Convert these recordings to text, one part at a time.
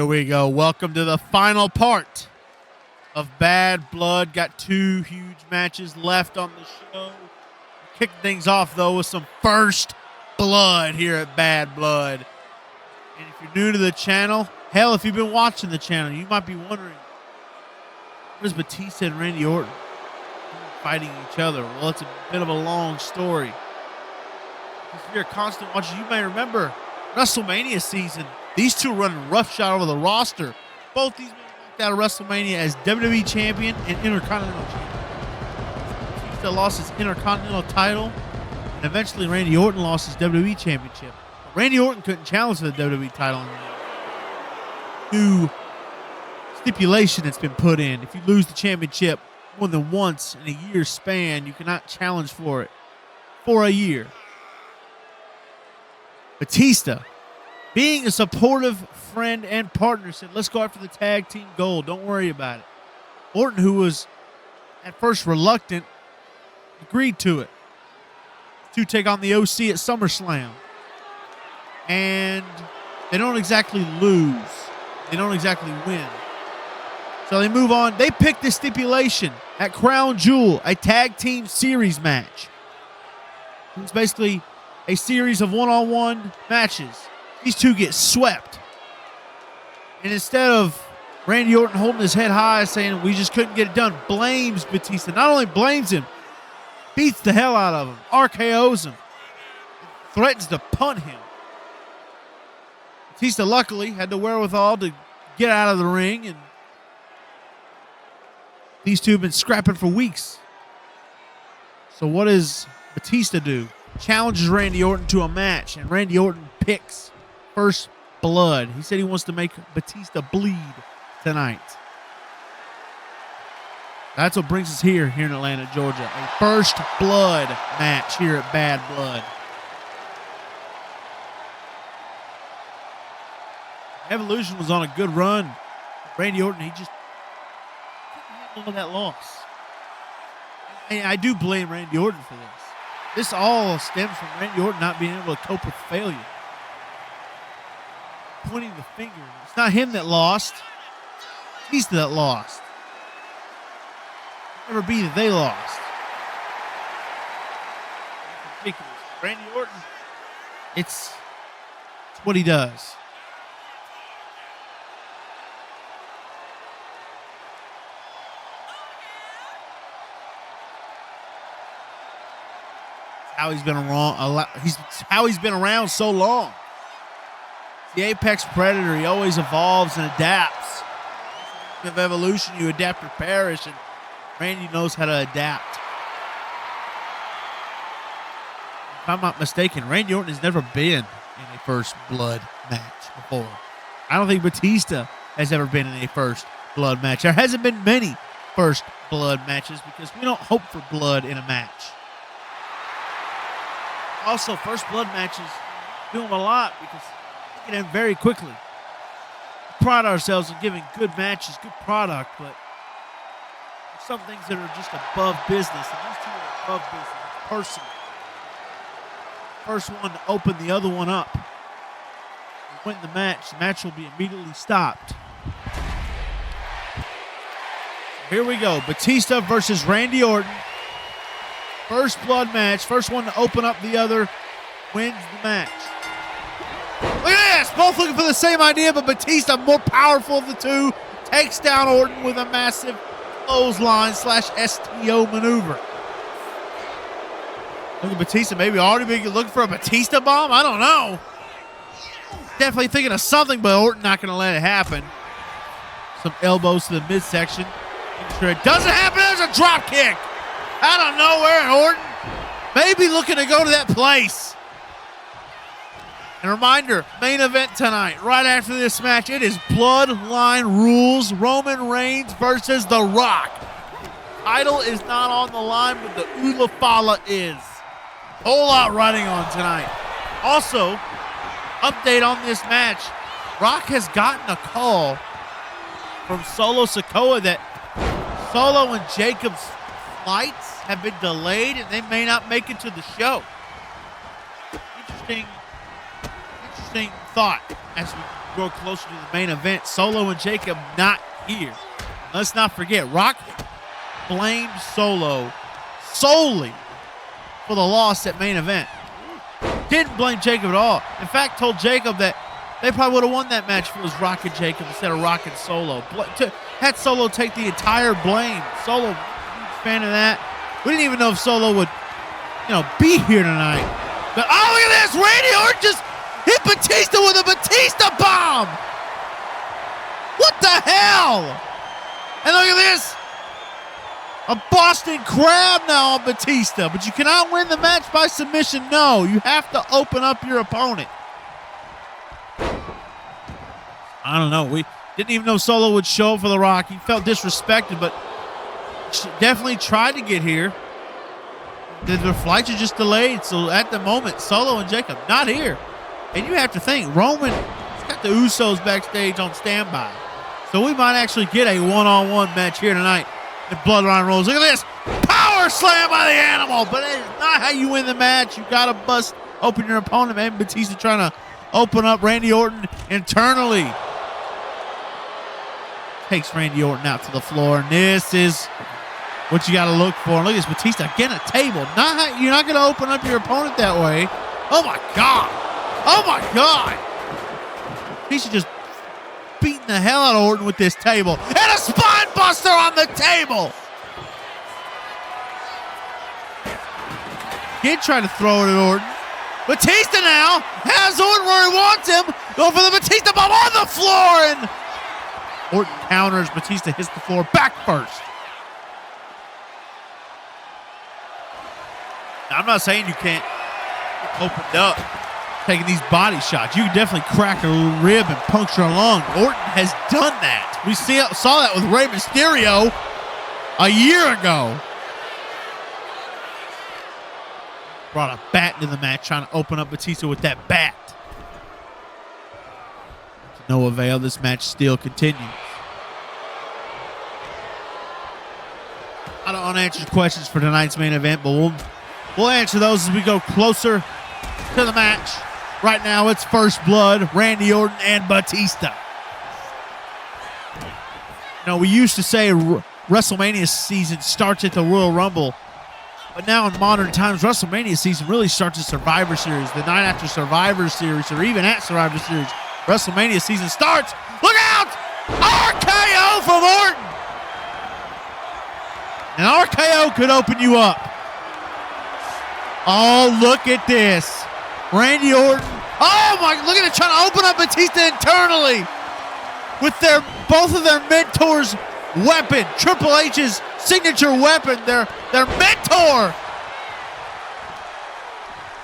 Here we go. Welcome to the final part of Bad Blood. Got two huge matches left on the show. Kick things off, though, with some first blood here at Bad Blood. And if you're new to the channel, hell, if you've been watching the channel, you might be wondering, what is Batista and Randy Orton fighting each other? Well, it's a bit of a long story. If you're a constant watcher, you may remember WrestleMania season. These two running roughshod over the roster. Both these men walked out of WrestleMania as WWE Champion and Intercontinental Champion. Batista lost his Intercontinental title, and eventually Randy Orton lost his WWE Championship. But Randy Orton couldn't challenge for the WWE title. New stipulation that's been put in. If you lose the championship more than once in a year span, you cannot challenge for it for a year. Batista, being a supportive friend and partner, said, let's go after the tag team gold. Don't worry about it. Orton, who was at first reluctant, agreed to it to take on the OC at SummerSlam. And they don't exactly lose. They don't exactly win. So they move on. They pick this stipulation at Crown Jewel, a tag team series match. It's basically a series of one-on-one matches. These two get swept. And instead of Randy Orton holding his head high saying we just couldn't get it done, blames Batista. Not only blames him, beats the hell out of him, RKOs him, threatens to punt him. Batista luckily had the wherewithal to get out of the ring, and these two have been scrapping for weeks. So what does Batista do? Challenges Randy Orton to a match, and Randy Orton picks first blood. He said he wants to make Batista bleed tonight. That's what brings us here in Atlanta, Georgia. A first blood match here at Bad Blood. Evolution was on a good run. Randy Orton, he just couldn't handle that loss. And I do blame Randy Orton for this. This all stems from Randy Orton not being able to cope with failure. Pointing the finger. It's not him that lost. He's that lost. It'll never be that they lost. It's ridiculous. Randy Orton, it's what he does. How he's been around. How he's been around so long. The apex predator. He always evolves and adapts. Of evolution, you adapt or perish, and Randy knows how to adapt. If I'm not mistaken, Randy Orton has never been in a first blood match before. I don't think Batista has ever been in a first blood match. There hasn't been many first blood matches because we don't hope for blood in a match. Also, first blood matches do them a lot because they can end very quickly. We pride ourselves in giving good matches, good product, but there's some things that are just above business, and these two are above business. It's personal. First one to open the other one up. Win the match will be immediately stopped. Here we go. Batista versus Randy Orton. First blood match. First one to open up the other wins the match. Look at this. Both looking for the same idea, but Batista, more powerful of the two, takes down Orton with a massive clothesline / STO maneuver. Look at Batista. Maybe already looking for a Batista bomb? I don't know. Definitely thinking of something, but Orton not going to let it happen. Some elbows to the midsection. Making sure it doesn't happen. There's a drop kick. Out of nowhere, Orton maybe looking to go to that place. And reminder, main event tonight, right after this match, it is Bloodline Rules, Roman Reigns versus The Rock. Title is not on the line, but the Ula Fala is. Whole lot riding on tonight. Also, update on this match, Rock has gotten a call from Solo Sikoa that Solo and Jacob's flights have been delayed and they may not make it to the show. Interesting thought as we Go closer to the main event. Solo and Jacob not here. Let's not forget, Rock blamed Solo solely for the loss at main event. Didn't blame Jacob at all. In fact, told Jacob that they probably would have won that match if it was Rock and Jacob instead of Rock and Solo. Had Solo take the entire blame. Solo, huge fan of that. We didn't even know if Solo would, be here tonight. But oh, look at this! Randy Orton just hit Batista with a Batista bomb! What the hell? And look at this! A Boston Crab now on Batista. But you cannot win the match by submission. No, you have to open up your opponent. I don't know. We didn't even know Solo would show up for The Rock. He felt disrespected, but definitely tried to get here. The flights are just delayed, so at the moment, Solo and Jacob not here. And you have to think, Roman has got the Usos backstage on standby. So we might actually get a one-on-one match here tonight. The Bloodline rolls. Look at this. Power slam by the Animal. But it's not how you win the match. You got to bust open your opponent, man. Batista trying to open up Randy Orton internally. Takes Randy Orton out to the floor. And this is what you got to look for. And look at this, Batista again, a table. You're not going to open up your opponent that way. Oh, my God. Oh, my God. Batista just beating the hell out of Orton with this table. And a spine buster on the table. Kid trying to throw it at Orton. Batista now has Orton where he wants him. Go for the Batista bomb on the floor. And Orton counters. Batista hits the floor back first. Now, I'm not saying you can't open up taking these body shots. You can definitely crack a rib and puncture a lung. Orton has done that. We saw that with Rey Mysterio a year ago. Brought a bat into the match, trying to open up Batista with that bat. To no avail, this match still continues. I don't want to answer questions for tonight's main event, but we'll answer those as we go closer to the match. Right now, it's First Blood, Randy Orton and Batista. We used to say WrestleMania season starts at the Royal Rumble, but now in modern times, WrestleMania season really starts at Survivor Series. The night after Survivor Series, or even at Survivor Series, WrestleMania season starts. Look out! RKO from Orton! And RKO could open you up. Oh, look at this. Randy Orton. Oh, my. Look at it trying to open up Batista internally with both of their mentors' weapon. Triple H's signature weapon. Their mentor.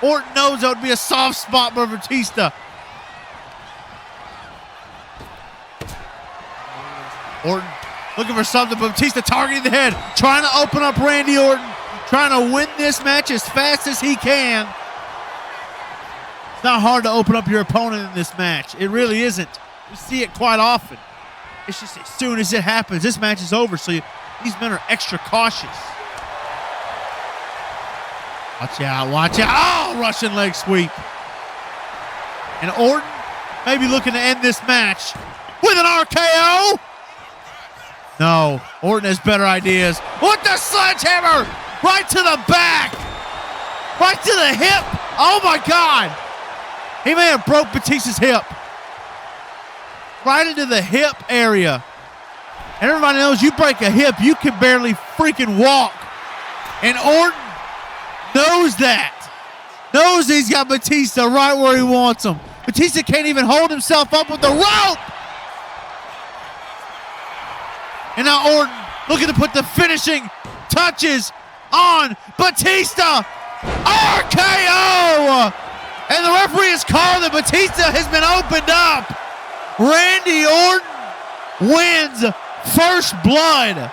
Orton knows that would be a soft spot for Batista. Orton looking for something, but Batista targeting the head. Trying to open up Randy Orton. Trying to win this match as fast as he can. It's not hard to open up your opponent in this match. It really isn't. We see it quite often. It's just as soon as it happens, this match is over, so these men are extra cautious. Watch out, watch out. Oh, Russian leg sweep. And Orton may be looking to end this match with an RKO. No, Orton has better ideas. With the sledgehammer, right to the back, right to the hip. Oh, my God. He may have broke Batista's hip. Right into the hip area. And everybody knows you break a hip, you can barely freaking walk. And Orton knows that. Knows he's got Batista right where he wants him. Batista can't even hold himself up with the rope. And now Orton looking to put the finishing touches on Batista. RKO! And the referee has called that Batista has been opened up. Randy Orton wins First Blood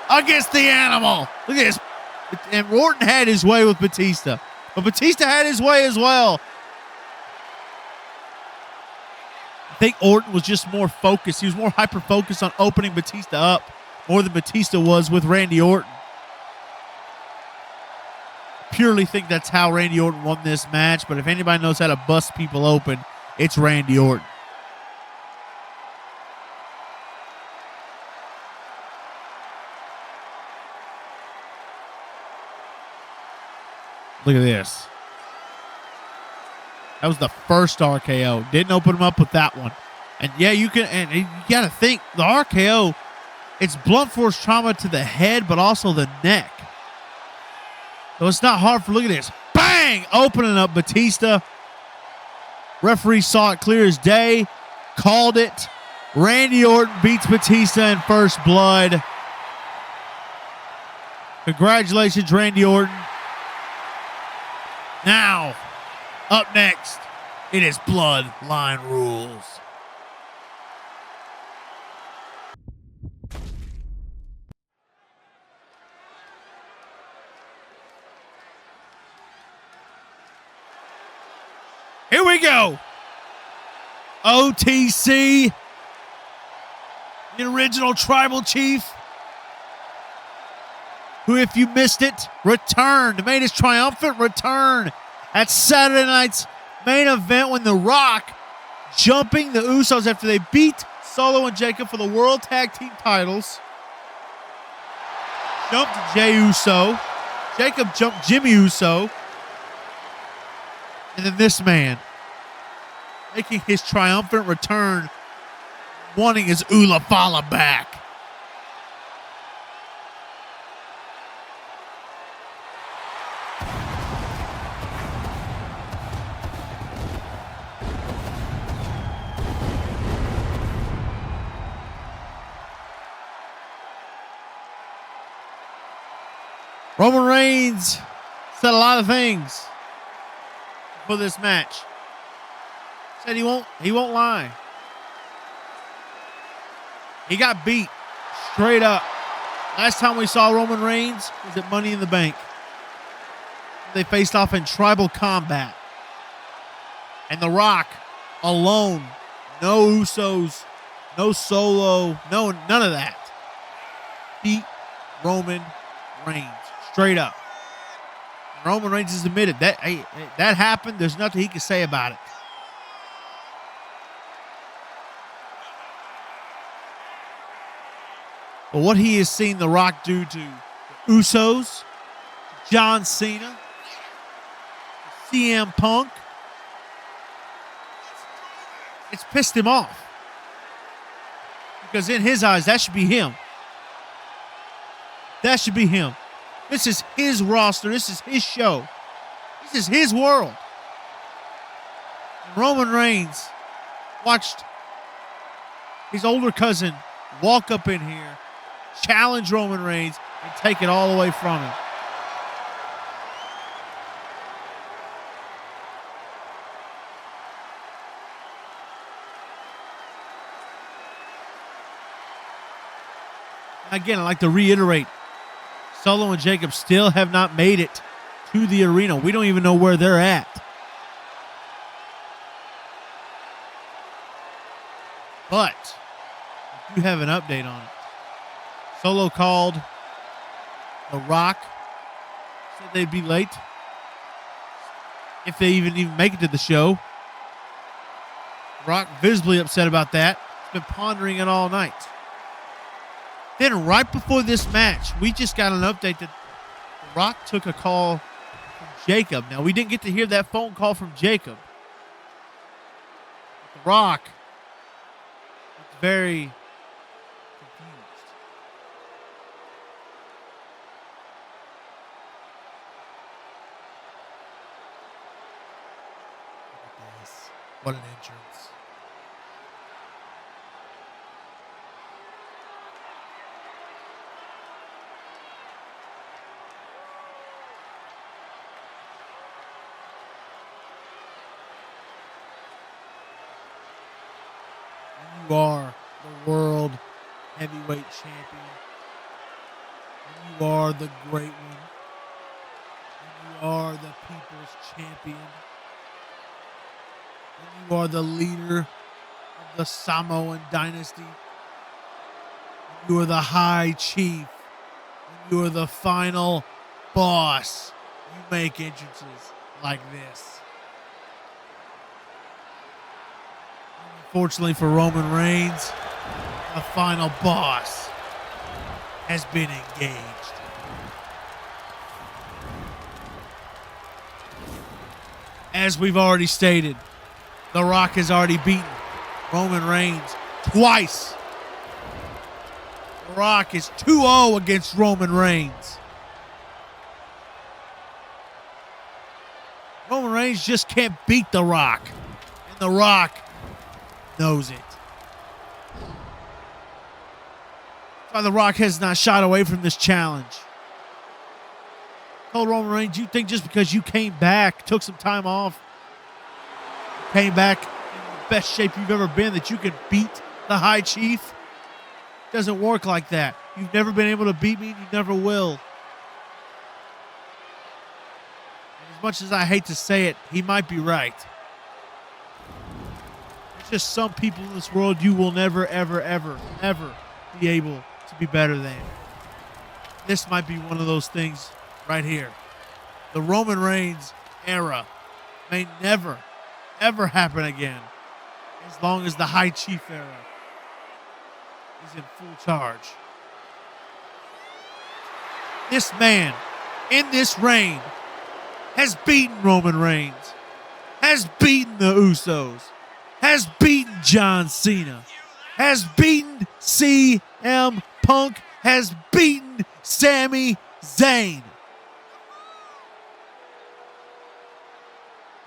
against the Animal. Look at this. And Orton had his way with Batista. But Batista had his way as well. I think Orton was just more focused. He was more hyper-focused on opening Batista up more than Batista was with Randy Orton. Purely think that's how Randy Orton won this match, but if anybody knows how to bust people open, it's Randy Orton. Look at this. That was the first RKO. Didn't open him up with that one. And yeah, you got to think the RKO, it's blunt force trauma to the head, but also the neck. So it's not hard for, look at this. Bang! Opening up Batista. Referee saw it clear as day. Called it. Randy Orton beats Batista in first blood. Congratulations, Randy Orton. Now, up next, it is Bloodline Rules. Here we go. OTC, the original tribal chief, who, if you missed it, made his triumphant return at Saturday night's main event when The Rock, jumping the Usos after they beat Solo and Jacob for the World Tag Team titles, jumped Jey Uso, Jacob jumped Jimmy Uso, and then this man making his triumphant return, wanting his Ula Fala back. Roman Reigns said a lot of things for this match. Said he won't lie. He got beat straight up. Last time we saw Roman Reigns was at Money in the Bank. They faced off in tribal combat. And The Rock alone, no Usos, no Solo, none of that, beat Roman Reigns straight up. And Roman Reigns has admitted that that happened. There's nothing he can say about it. But what he has seen The Rock do to the Usos, John Cena, CM Punk, it's pissed him off. Because in his eyes, that should be him. That should be him. This is his roster. This is his show. This is his world. And Roman Reigns watched his older cousin walk up in here, challenge Roman Reigns, and take it all away from him. Again, I'd like to reiterate, Solo and Jacob still have not made it to the arena. We don't even know where they're at. But we do have an update on it. Solo called The Rock, said they'd be late if they even make it to the show. Rock visibly upset about that. He's been pondering it all night. Then right before this match, we just got an update that The Rock took a call from Jacob. Now, we didn't get to hear that phone call from Jacob. But The Rock was very confused. Look at this. What an entrance. You are the world heavyweight champion. And you are the great one. And you are the people's champion. And you are the leader of the Samoan dynasty. And you are the high chief. And you are the final boss. You make entrances like this. Fortunately for Roman Reigns, the final boss has been engaged. As we've already stated, The Rock has already beaten Roman Reigns twice. The Rock is 2-0 against Roman Reigns. Roman Reigns just can't beat The Rock. And The Rock knows it. That's why The Rock has not shied away from this challenge. Told Roman Reigns, you think just because you came back, took some time off, came back in the best shape you've ever been, that you could beat the High Chief? Doesn't work like that. You've never been able to beat me, and you never will. And as much as I hate to say it, he might be right. There's just some people in this world you will never, ever, ever, ever be able to be better than. This might be one of those things right here. The Roman Reigns era may never, ever happen again as long as the High Chief era is in full charge. This man in this reign has beaten Roman Reigns, has beaten the Usos, has beaten John Cena, has beaten CM Punk, has beaten Sami Zayn.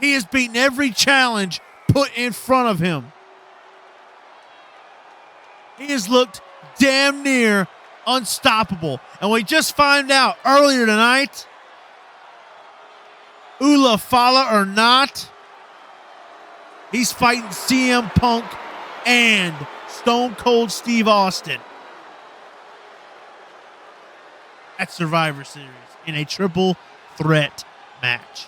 He has beaten every challenge put in front of him. He has looked damn near unstoppable. And we just found out earlier tonight, Ula Fala or not, he's fighting CM Punk and Stone Cold Steve Austin at Survivor Series in a triple threat match.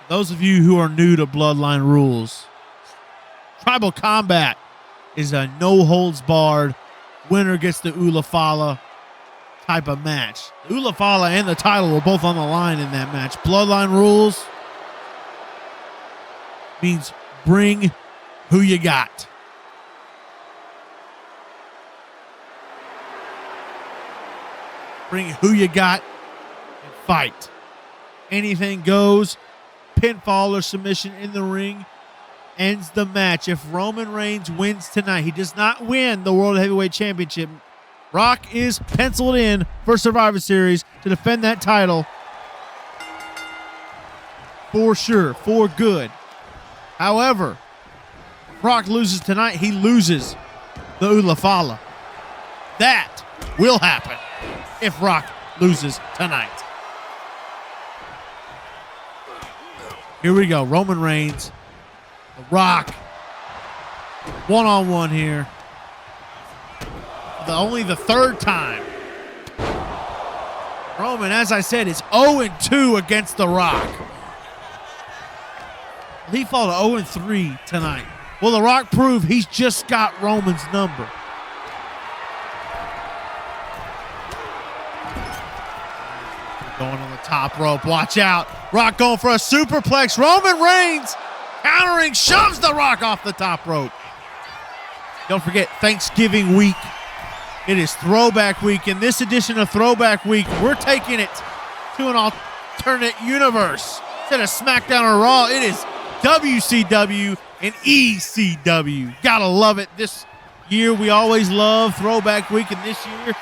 Those of you who are new to Bloodline rules, Tribal Combat is a no-holds-barred, winner gets the Ula Fala type of match. The Ula Fala and the title were both on the line in that match. Bloodline rules means bring who you got. Bring who you got and fight. Anything goes. Pinfall or submission in the ring ends the match. If Roman Reigns wins tonight, he does not win the World Heavyweight Championship. Rock is penciled in for Survivor Series to defend that title for sure, for good. However, if Rock loses tonight, he loses the Ula Fala. That will happen if Rock loses tonight. Here we go. Roman Reigns, The Rock, one-on-one here. Only the third time. Roman, as I said, is 0-2 against The Rock. He fell to 0-3 tonight. Will The Rock prove he's just got Roman's number? Going on the top rope. Watch out. Rock going for a superplex. Roman Reigns countering, shoves The Rock off the top rope. Don't forget, Thanksgiving week. It is Throwback Week. In this edition of Throwback Week, we're taking it to an alternate universe. Instead of SmackDown or Raw, it is WCW and ECW. Gotta love it. This year, we always love Throwback Week, and this year,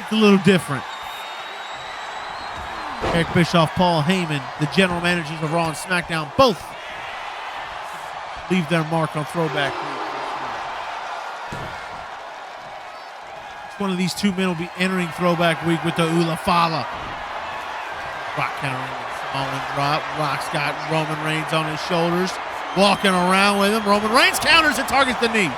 it's a little different. Eric Bischoff, Paul Heyman, the general managers of Raw and SmackDown, both leave their mark on Throwback Week. Each one of these two men will be entering Throwback Week with the Ula Fala. Rock countering the Samoan drop. Rock's got Roman Reigns on his shoulders, walking around with him. Roman Reigns counters and targets the knee.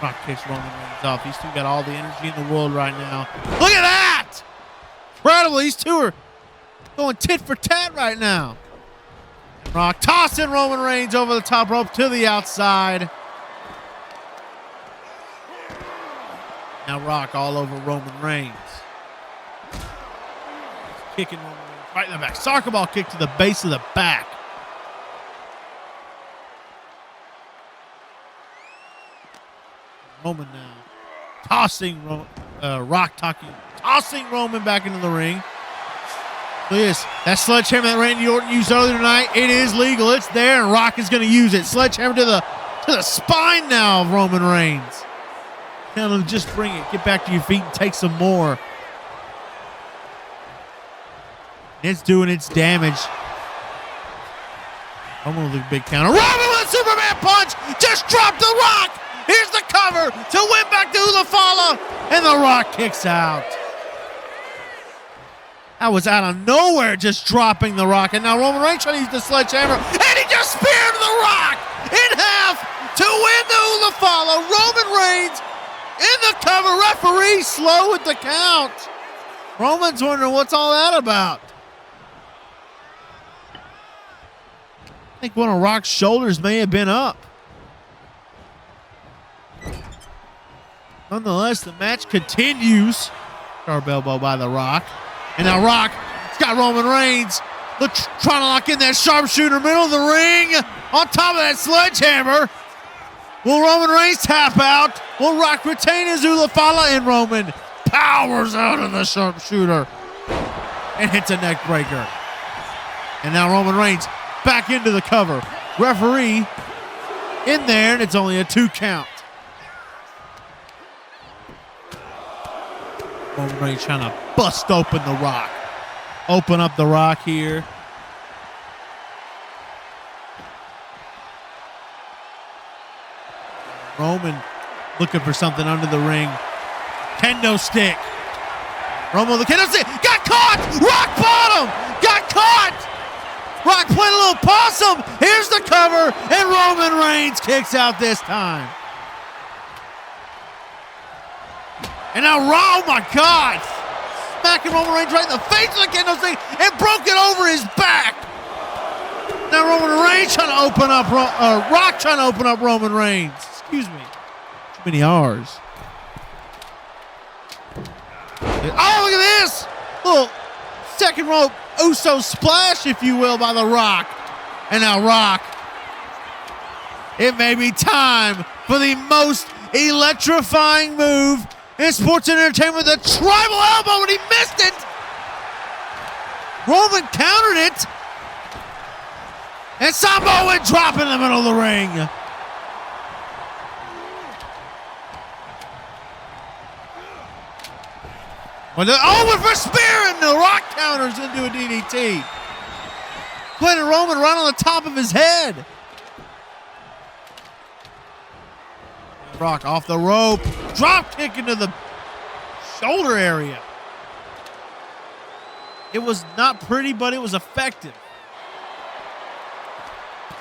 Rock kicks Roman Reigns off. These two got all the energy in the world right now. Look at that! Incredible. These two are going tit for tat right now. Rock tossing Roman Reigns over the top rope to the outside. Now Rock all over Roman Reigns. Kicking Roman Reigns right in the back. Soccer ball kick to the base of the back. Roman now tossing tossing Roman back into the ring. Look at this. That sledgehammer that Randy Orton used earlier tonight, it is legal. It's there, and Rock is going to use it. Sledgehammer to the spine now of Roman Reigns. Tell him, just bring it. Get back to your feet and take some more. It's doing its damage. Roman with a big counter. Roman with a Superman punch. Just dropped the Rock. Here's the cover to win back to Ulafala. And the Rock kicks out. That was out of nowhere, just dropping the Rock. And now Roman Reigns trying to use the sledgehammer. And he just speared the Rock in half to win the Ulafala. Roman Reigns in the cover. Referee slow with the count. Roman's wondering what's all that about. I think one of Rock's shoulders may have been up. Nonetheless, the match continues. Sharp elbow by the Rock. And now Rock, it's got Roman Reigns trying to lock in that sharpshooter middle of the ring on top of that sledgehammer. Will Roman Reigns tap out? Will Rock retain his Ulafala? And Roman powers out of the sharpshooter and hits a neck breaker. And now Roman Reigns back into the cover. Referee in there, and it's only a 2 count. Roman Reigns trying to bust open the Rock. Open up the Rock here. Roman looking for something under the ring. Kendo stick. Roman with the kendo stick. Got caught! Rock bottom! Got caught! Rock playing a little possum. Here's the cover, and Roman Reigns kicks out this time. And now, oh my God, smacking Roman Reigns right in the face with the kendo stick and broke it over his back. Now Roman Reigns trying to open up, Rock trying to open up Roman Reigns. Excuse me, too many R's. Oh, look at this. Little second rope Uso splash, if you will, by the Rock. And now Rock, it may be time for the most electrifying move in sports and entertainment, the tribal elbow, and he missed it. Roman countered it. And Samoa drop in the middle of the ring. Over for spear, and the Rock counters into a DDT. Putting Roman right on the top of his head. Rock off the rope. Drop kick into the shoulder area. It was not pretty, but it was effective.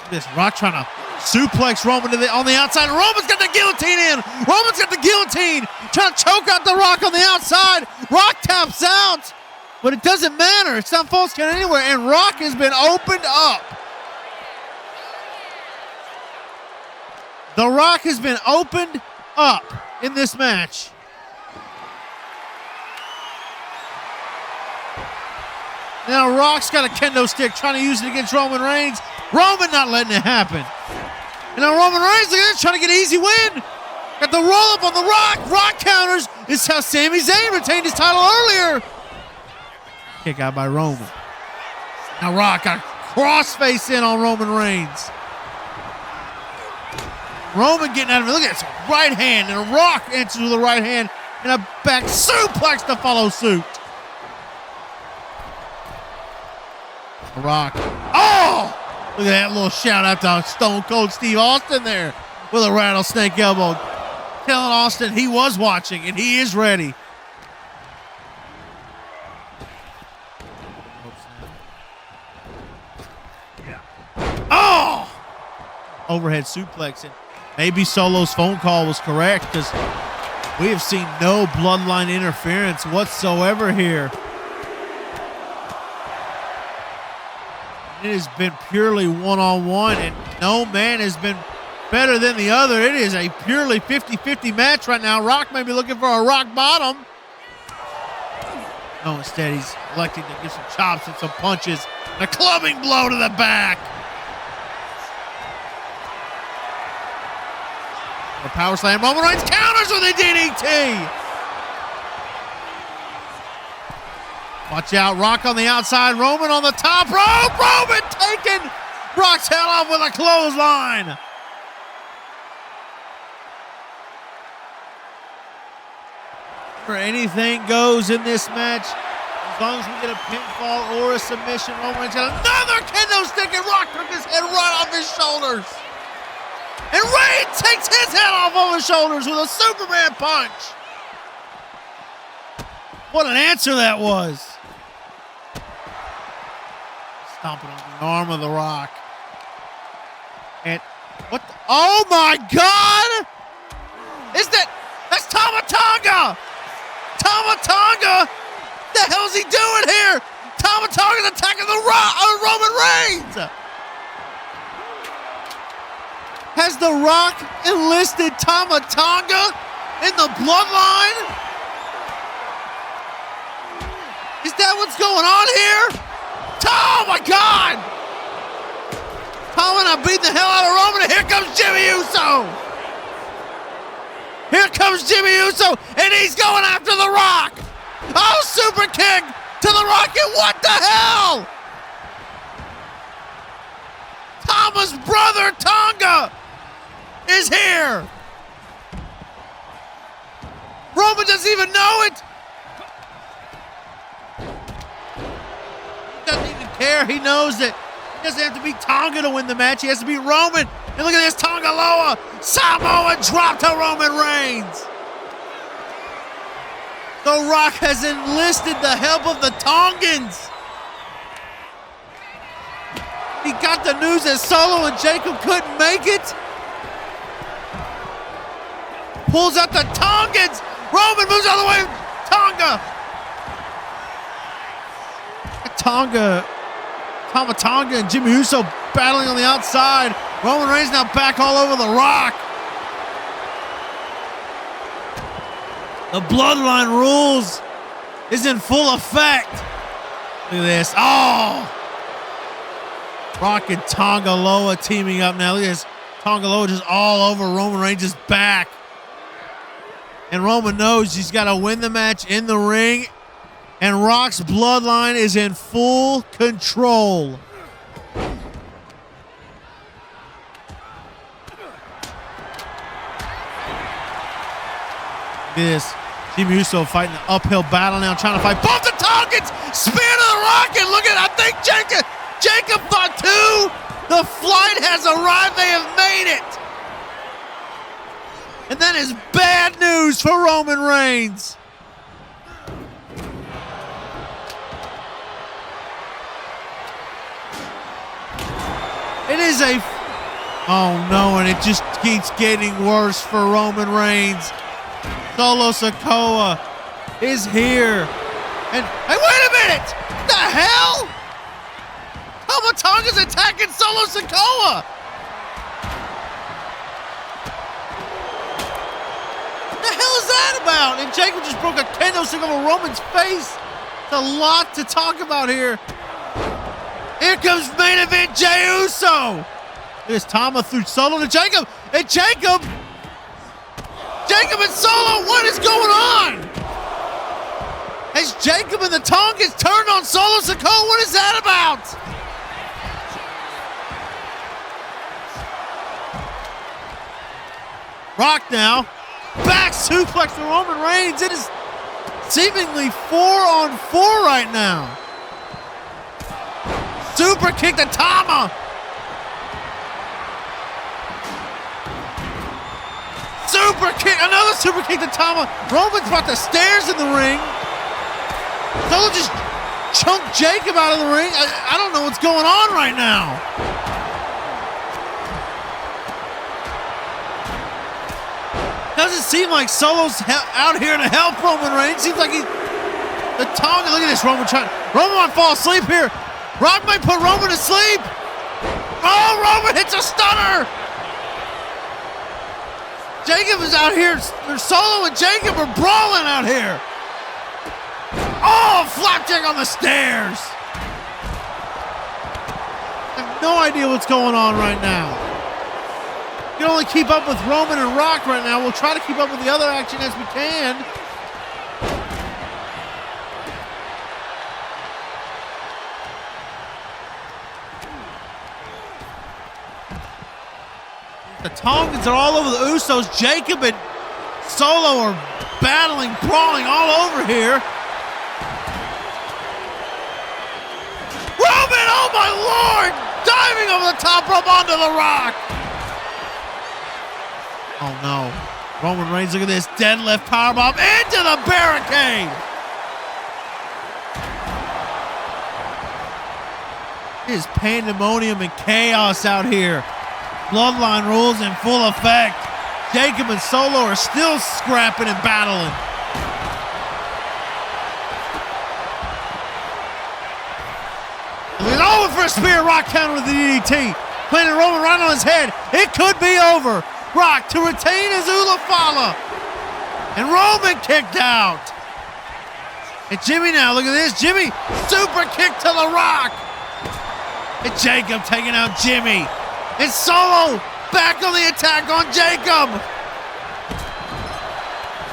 This Rock trying to suplex Roman on the outside. Roman's got the guillotine in. Roman's got the guillotine. Trying to choke out the Rock on the outside. Rock taps out. But it doesn't matter. It's not false count anywhere. And Rock has been opened up. The Rock has been opened up in this match. Now Rock's got a kendo stick trying to use it against Roman Reigns. Roman not letting it happen. And now Roman Reigns, look at this, trying to get an easy win. Got the roll up on the Rock. Rock counters. This is how Sami Zayn retained his title earlier. Kick out by Roman. Now Rock got a crossface in on Roman Reigns. Roman getting out of it. Look at this right hand, and a Rock answers with a right hand and a back suplex to follow suit. Rock. Oh! Look at that little shout out to Stone Cold Steve Austin there with a rattlesnake elbow. Telling Austin he was watching and he is ready. Oh! Overhead suplex. And maybe Solo's phone call was correct because we have seen no bloodline interference whatsoever here. It has been purely one-on-one, and no man has been better than the other. It is a purely 50-50 match right now. Rock may be looking for a rock bottom. No, instead he's electing to give some chops and some punches. And a clubbing blow to the back. The power slam. Roman Reigns counters with a DDT. Watch out. Rock on the outside. Roman on the top rope. Roman taking Rock's head off with a clothesline. Anything goes in this match. As long as we get a pinfall or a submission, Roman Reigns got another kendo stick, and Rock took his head right off his shoulders. And Reigns takes his head off of his shoulders with a Superman punch. What an answer that was. Stomping on the arm of the Rock. And what the, oh my God! That's Tama Tonga! Tama Tonga! What the hell is he doing here? Tama Tonga's attacking the Roman Reigns! Has The Rock enlisted Tama Tonga in the bloodline? Is that what's going on here? Oh my God! Tama now beating the hell out of Roman, and here comes Jimmy Uso! Here comes Jimmy Uso, and he's going after The Rock! Oh, super kick to The Rock, and what the hell? Tama's brother, Tonga, is here! Roman doesn't even know it! He doesn't even care, he knows that he doesn't have to beat Tonga to win the match, he has to beat Roman. And look at this, Tonga Loa, Samoa drop to Roman Reigns. The Rock has enlisted the help of the Tongans. He got the news that Solo and Jacob couldn't make it. Pulls out the Tongans. Roman moves out of the way. Tama Tonga and Jimmy Uso battling on the outside. Roman Reigns now back all over The Rock. The Bloodline rules is in full effect. Look at this. Oh! Rock and Tonga Loa teaming up now. Look at this. Tonga Loa just all over Roman Reigns' back. And Roman knows he's got to win the match in the ring. And Rock's Bloodline is in full control. Look at this. Jimmy Uso fighting the uphill battle now, trying to fight both the Tongans. Spear to The Rock, and look at, I think Jacob thought too. The flight has arrived. They have made it. And that is bad news for Roman Reigns. It is a, oh no, and it just keeps getting worse for Roman Reigns. Solo Sikoa is here. And, hey, wait a minute! What the hell? Tama Tonga's attacking Solo Sikoa! What the hell is that about? And Jacob just broke a kendo stick over Roman's face. It's a lot to talk about here. Here comes main event Jey Uso. There's Tama through Solo to Jacob. And Jacob and Solo, what is going on? Has Jacob and the Tongans turned on Solo Sikoa? What is that about? Rock now. Back suplex to Roman Reigns. It is seemingly 4-on-4 right now. Super kick to Tama. Super kick, another super kick to Tama. Roman's about the stairs in the ring. Solo just chunked Jacob out of the ring. I don't know what's going on right now. Doesn't seem like Solo's out here to help Roman Reigns. Seems like the Tonga, look at this, Roman might fall asleep here. Rock might put Roman to sleep. Oh, Roman hits a stunner. Jacob is out here. Solo and Jacob are brawling out here. Oh, flapjack on the stairs. I have no idea what's going on right now. can only keep up with Roman and Rock right now. We'll try to keep up with the other action as we can. The Tongans are all over the Usos. Jacob and Solo are battling, brawling all over here. Roman, oh my Lord! Diving over the top rope onto the Rock. Oh no. Roman Reigns, look at this. Deadlift powerbomb into the barricade. It is pandemonium and chaos out here. Bloodline rules in full effect. Jacob and Solo are still scrapping and battling. He's over for a spear. Rock counter with the DDT. Planting Roman right on his head. It could be over. Rock to retain his Ula Fala. And Roman kicked out. And Jimmy now, look at this. Jimmy, super kick to the Rock. And Jacob taking out Jimmy. And Solo back on the attack on Jacob.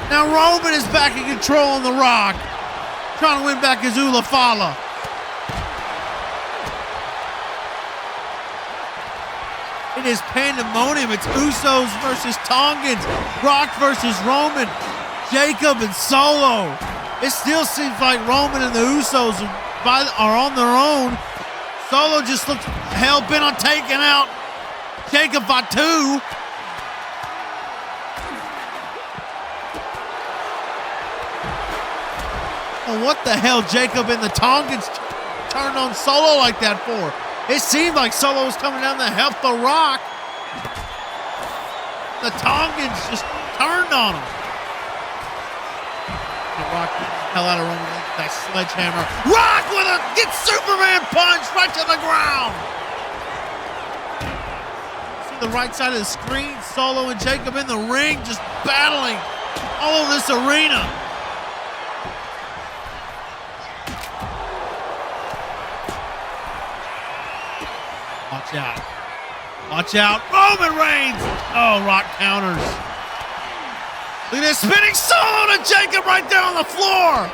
Now Roman is back in control on the Rock. Trying to win back his Ula Fala. It is pandemonium. It's Usos versus Tongans. Rock versus Roman. Jacob and Solo. It still seems like Roman and the Usos are on their own. Solo just looks hell-bent on taking out Jacob Fatu. Well, what the hell Jacob and the Tongans turned on Solo like that for? It seemed like Solo was coming down to help the Rock. The Tongans just turned on him. The Rock beat the hell out of Roman with that sledgehammer. Rock with a get Superman punch right to the ground. See the right side of the screen, Solo and Jacob in the ring just battling all over this arena. Watch out. Watch out. Roman Reigns. Oh, Rock counters. Look at this spinning Solo to Jacob right there on the floor.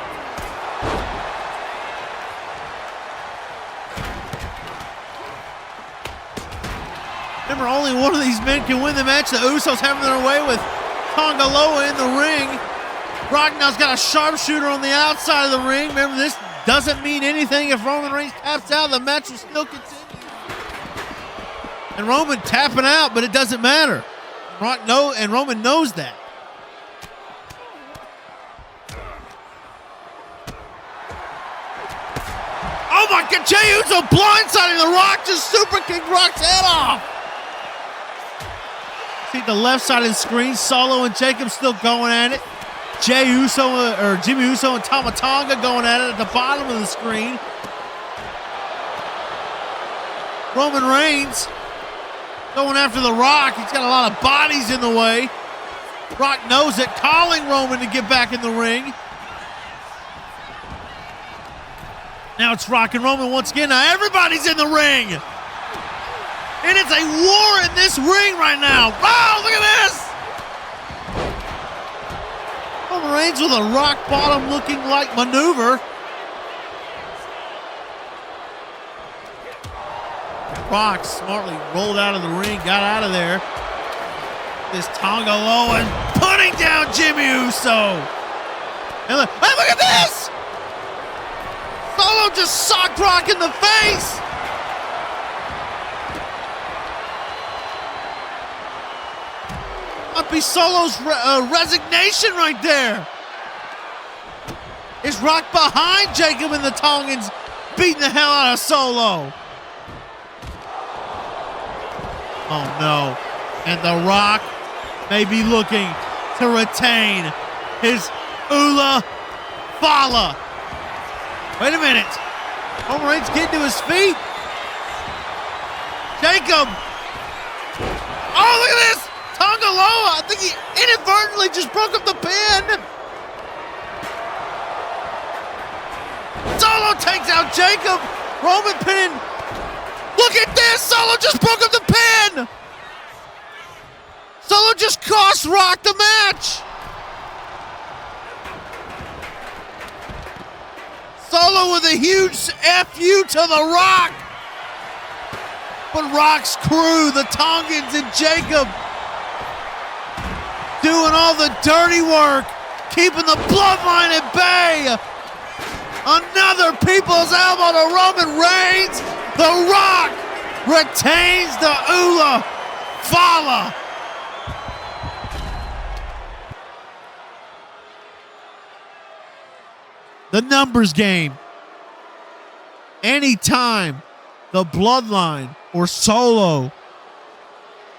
Remember, only one of these men can win the match. The Usos having their way with Tonga Loa in the ring. Rock now's got a sharpshooter on the outside of the ring. Remember, this doesn't mean anything. If Roman Reigns taps out, the match will still continue. And Roman tapping out, but it doesn't matter. And Roman knows that. Oh my God, Jey Uso blindsiding the Rock, just super kick Rock's head off. See the left side of the screen, Solo and Jacob still going at it. Jimmy Uso and Tama Tonga going at it at the bottom of the screen. Roman Reigns going after the Rock. He's got a lot of bodies in the way. Rock knows it, calling Roman to get back in the ring. Now it's Rock and Roman once again. Now everybody's in the ring. And it's a war in this ring right now. Wow, look at this. Roman Reigns with a rock bottom looking like maneuver. Rock smartly rolled out of the ring, got out of there. This Tonga Loa putting down Jimmy Uso. And look at this! Solo just socked Rock in the face. Might be Solo's resignation right there. Is Rock behind Jacob and the Tongans beating the hell out of Solo? Oh no. And the Rock may be looking to retain his Ula Fala. Wait a minute. Roman Reigns getting to his feet. Jacob. Oh, look at this. Tonga Loa. I think he inadvertently just broke up the pin. Solo takes out Jacob. Roman pinning. Look at this! Solo just broke up the pin! Solo just cost Rock the match. Solo with a huge FU to The Rock. But Rock's crew, the Tongans and Jacob, doing all the dirty work, keeping the bloodline at bay. Another people's elbow to Roman Reigns. The Rock retains the Ula Fala. The numbers game. Anytime the bloodline or Solo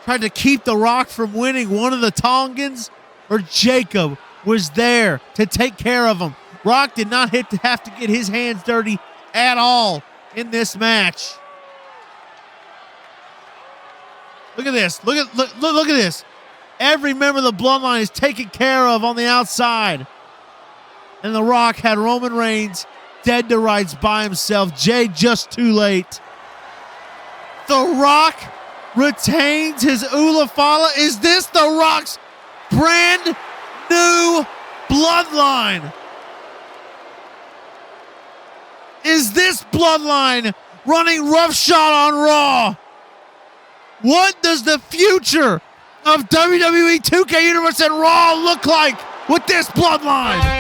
tried to keep The Rock from winning, one of the Tongans or Jacob was there to take care of him. Rock did not have to get his hands dirty at all in this match. Look at this. Look at this. Every member of the bloodline is taken care of on the outside. And The Rock had Roman Reigns dead to rights by himself. Jay just too late. The Rock retains his Ula Fala. Is this The Rock's brand new bloodline? Is this bloodline running roughshod on Raw? What does the future of WWE 2K Universe and Raw look like with this bloodline?